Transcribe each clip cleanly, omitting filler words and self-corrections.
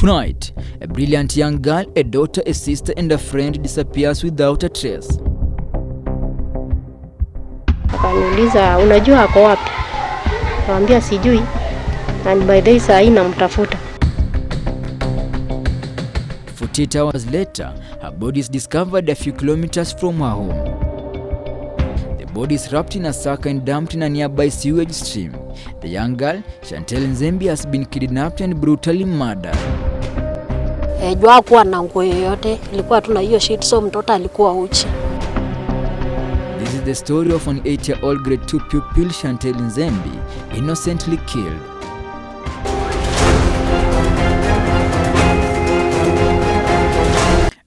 Tonight, a brilliant young girl, a daughter, a sister and a friend disappears without a trace. Akaniuliza, unajua ako wapi? Nikamwambia sijui. And by the saa hii namtafuta. 48 hours later, her body is discovered a few kilometers from her home. The body is wrapped in a sack and dumped in a nearby sewage stream. The young girl, Shantel Nzembi, has been kidnapped and brutally murdered. Jua kuwa na nguo yoyote, ilikuwa tuna hiyo shit, so mtoto alikuwa uchi. This is the story of an 8-year-old grade 2 pupil, Shantel Nzembi, innocently killed.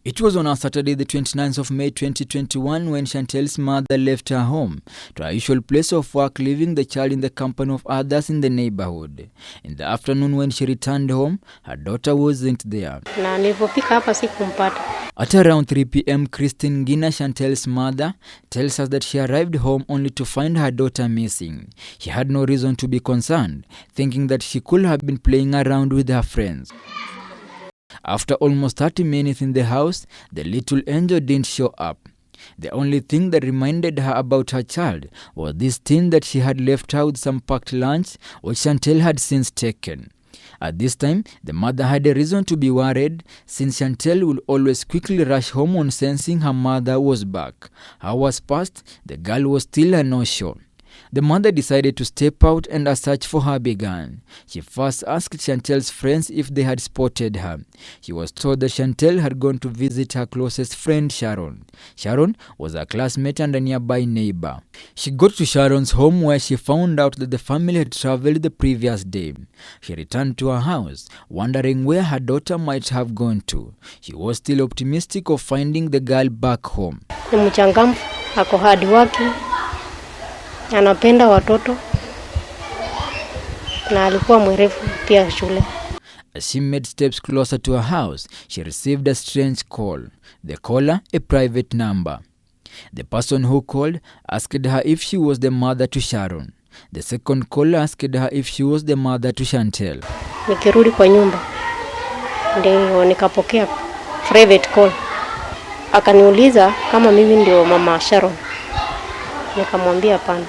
It was on a Saturday, the 29th of May 2021, when Shantel's mother left her home to her usual place of work, leaving the child in the company of others in the neighborhood. In the afternoon, when she returned home, her daughter wasn't there. Na nilipofika hapa sikumpata. At around 3 p.m., Christine Ngina, Shantel's mother, tells us that she arrived home only to find her daughter missing. She had no reason to be concerned, thinking that she could have been playing around with her friends. After almost 30 minutes in the house, the little angel didn't show up. The only thing that reminded her about her child was this tin that she had left her with some packed lunch, which Shantel had since taken. At this time, the mother had a reason to be worried, since Shantel would always quickly rush home on sensing her mother was back. Hours passed, the girl was still a no-show. The mother decided to step out and a search for her began. She first asked Shantel's friends if they had spotted her. She was told that Shantel had gone to visit her closest friend Sharon. Sharon was a classmate and a nearby neighbor. She got to Sharon's home, where she found out that the family had traveled the previous day. She returned to her house, wondering where her daughter might have gone to. She was still optimistic of finding the girl back home. Ni mchangamfu, ako hard working. Anapenda watoto na alikuwa mwerevu pia shule. As she made steps closer to her house, she received a strange call. The caller, a private number. The person who called asked her if she was the mother to Sharon. The second caller asked her if she was the mother to Shantel. Nikirudi kwa nyumba, ndio nikapokea private call. Akaniuliza kama mimi ndio mama Sharon. Nikamwambia hapana.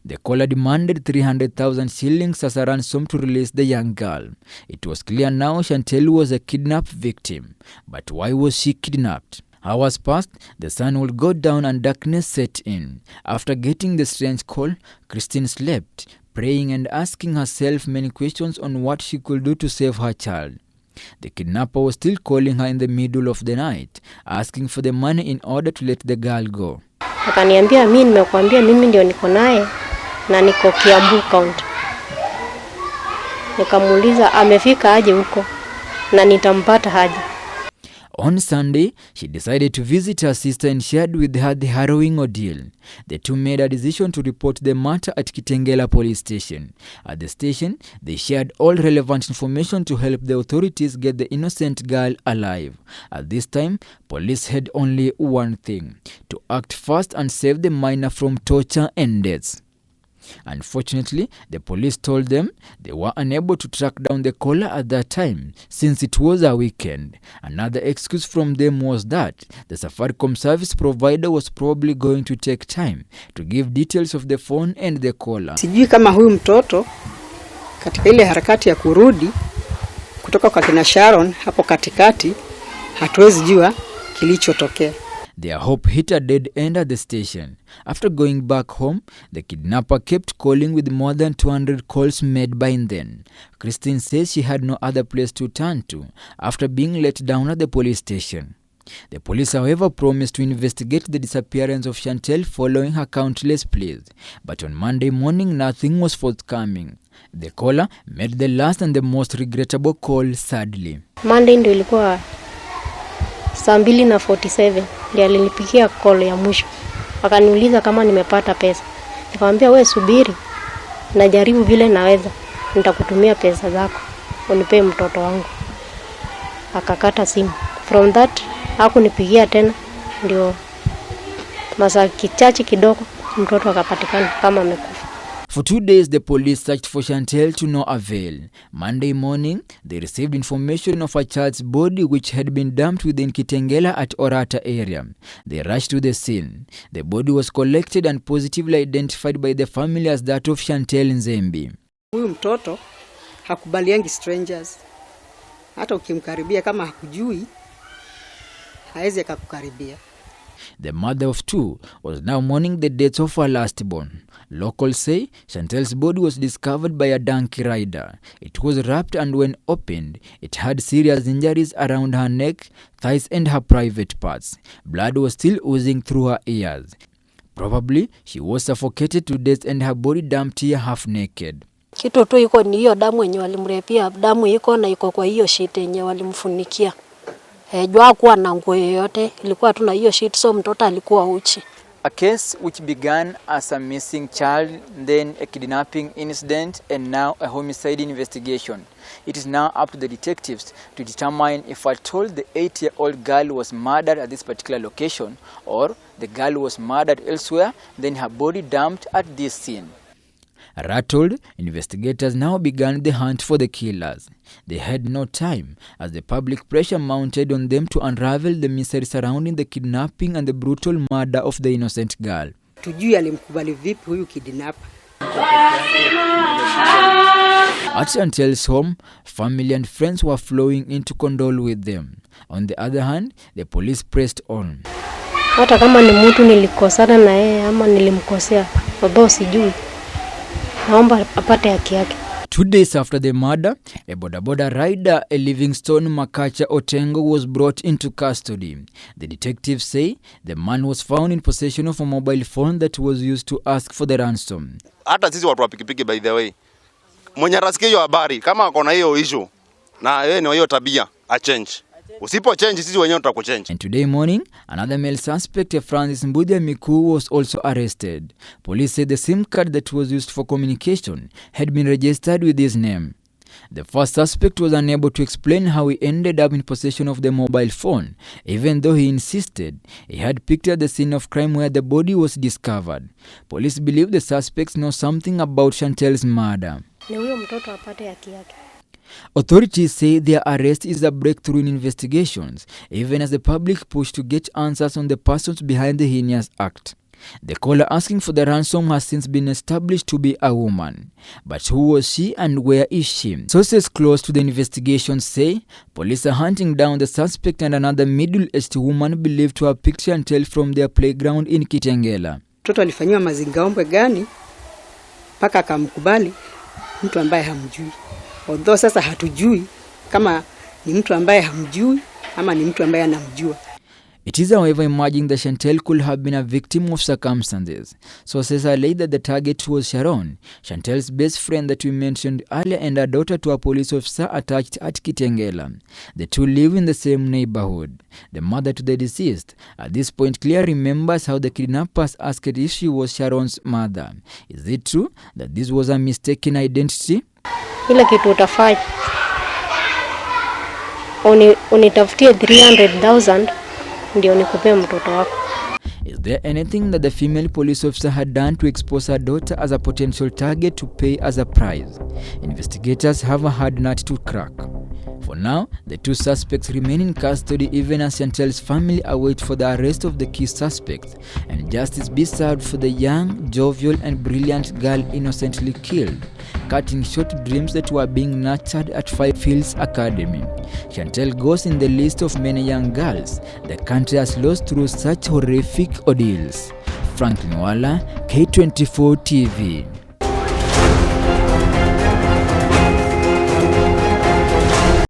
The caller demanded 300,000 shillings as a ransom to release the young girl. It was clear now Shantel was a kidnapped victim. But why was she kidnapped? Hours passed, the sun would go down and darkness set in. After getting the strange call, Christine slept, praying and asking herself many questions on what she could do to save her child. The kidnapper was still calling her in the middle of the night, asking for the money in order to let the girl go. Akaniambia, mimi nimekuambia mimi ndio niko naye na niko Kiambu County. Nikamuuliza amefika aje huko na nitampata aje. On Sunday, she decided to visit her sister and shared with her the harrowing ordeal. The two made a decision to report the matter at Kitengela police station. At the station, they shared all relevant information to help the authorities get the innocent girl alive. At this time, police had only one thing: to act fast and save the minor from torture and deaths. Unfortunately, the police told them they were unable to track down the caller at that time, since it was a weekend. Another excuse from them was that the Safaricom service provider was probably going to take time to give details of the phone and the caller. Sijui kama huyu mtoto katika ile harakati ya kurudi kutoka kwa kina Sharon hapo katikati, hatuwezi jua kilichotokea. Their hope hit a dead end at the station. After going back home, the kidnapper kept calling with more than 200 calls made by then. Christine says she had no other place to turn to after being let down at the police station. The police, however, promised to investigate the disappearance of Shantel following her countless pleas. But on Monday morning, nothing was forthcoming. The caller made the last and the most regrettable call, sadly. Monday ndio ilikuwa 2:47 ndio alinipigia call ya mwisho. Akaniuliza kama nimepata pesa. Nikamwambia wewe subiri, najaribu vile naweza, nitakutumia pesa zako unipe mtoto wangu. Akakata simu. From that hakunipigia tena, ndio masaa kichache kidogo mtoto akapatikana kama amekufa. For 2 days, the police searched for Shantel to no avail. Monday morning, they received information of a child's body which had been dumped within Kitengela at Orata area. They rushed to the scene. The body was collected and positively identified by the family as that of Shantel Nzembi. Huyu mtoto hakubaliangi strangers. Hata ukimkaribia kama hakujui, haezi akakukaribia. The mother of two was now mourning the death of her lastborn. Locals say Shantel's body was discovered by a donkey rider. It was wrapped, and when opened, it had serious injuries around her neck, thighs and her private parts. Blood was still oozing through her ears. Probably she was suffocated to death and her body dumped here half naked. Kitu tu iko ni hiyo damu yenye walimrepia, damu iko na iko kwa hiyo sheet yenye walimfunikia. Jua kuwa na nguo yoyote, ilikuwa tu na hiyo sheet, so mtoto alikuwa uchi. A case which began as a missing child, then a kidnapping incident, and now a homicide investigation. It is now up to the detectives to determine if at all the 8-year-old girl was murdered at this particular location, or the girl was murdered elsewhere, then her body dumped at this scene. Rattled, investigators now began the hunt for the killers. They had no time, as the public pressure mounted on them to unravel the mystery surrounding the kidnapping and the brutal murder of the innocent girl. Tujui alimkubali vipi huyu kidnapper. At Shantel's home, family and friends were flowing in to condole with them. On the other hand, the police pressed on. Hata kama ni mtu nilikosana na yeye ama nilimkosea, baba sijui. Naomba apate haki yake. 2 days after the murder, a boda rider, a Livingstone Makacha Otengo, was brought into custody. The detectives say the man was found in possession of a mobile phone that was used to ask for the ransom. Hata sisi watu wa pikipiki, by the way, mwenye rasikia hiyo habari kama akona hiyo issue na yeye ni hiyo tabia a change. Usipo change sisi wenyewe tutakuchange. And today morning, another male suspect, Francis Mbudia Miku, was also arrested. Police said the SIM card that was used for communication had been registered with his name. The first suspect was unable to explain how he ended up in possession of the mobile phone, even though he insisted he had picked at the scene of crime where the body was discovered. Police believe the suspects know something about Shantel's murder. Ni huyo mtoto apate haki yake. Authorities say their arrest is a breakthrough in investigations, even as the public push to get answers on the persons behind the heinous act. The caller asking for the ransom has since been established to be a woman. But who was she and where is she? Sources close to the investigation say police are hunting down the suspect and another middle-aged woman believed to have picked Shantel from their playground in Kitengela. Mtoto alifanywa mazingaombwe gani mpaka akamkubali mtu ambaye hamjui? Although sasa hatujui kama ni mtu ambaye hamjui ama ni mtu ambaye anamjua. It is however emerging that Shantel could have been a victim of circumstances. Sources allege that the target was Sharon, Shantel's best friend that we mentioned earlier, and a daughter to a police officer attached at Kitengela. The two live in the same neighborhood. The mother to the deceased at this point clearly remembers how the kidnappers asked if she was Sharon's mother. Is it true that this was a mistaken identity? Ile kitu utafanya unitafutie 300,000 ndio nikupe mtoto wako. Is there anything that the female police officer had done to expose her daughter as a potential target to pay as a prize? Investigators have a hard nut to crack. For now, the two suspects remain in custody even as Shantel's family await for the arrest of the key suspects and justice be served for the young, jovial and brilliant girl innocently killed, cutting short dreams that were being nurtured at Five Hills Academy. Shantel goes in the list of many young girls the country has lost through such horrific ordeals. Franklin Wala, K24 TV.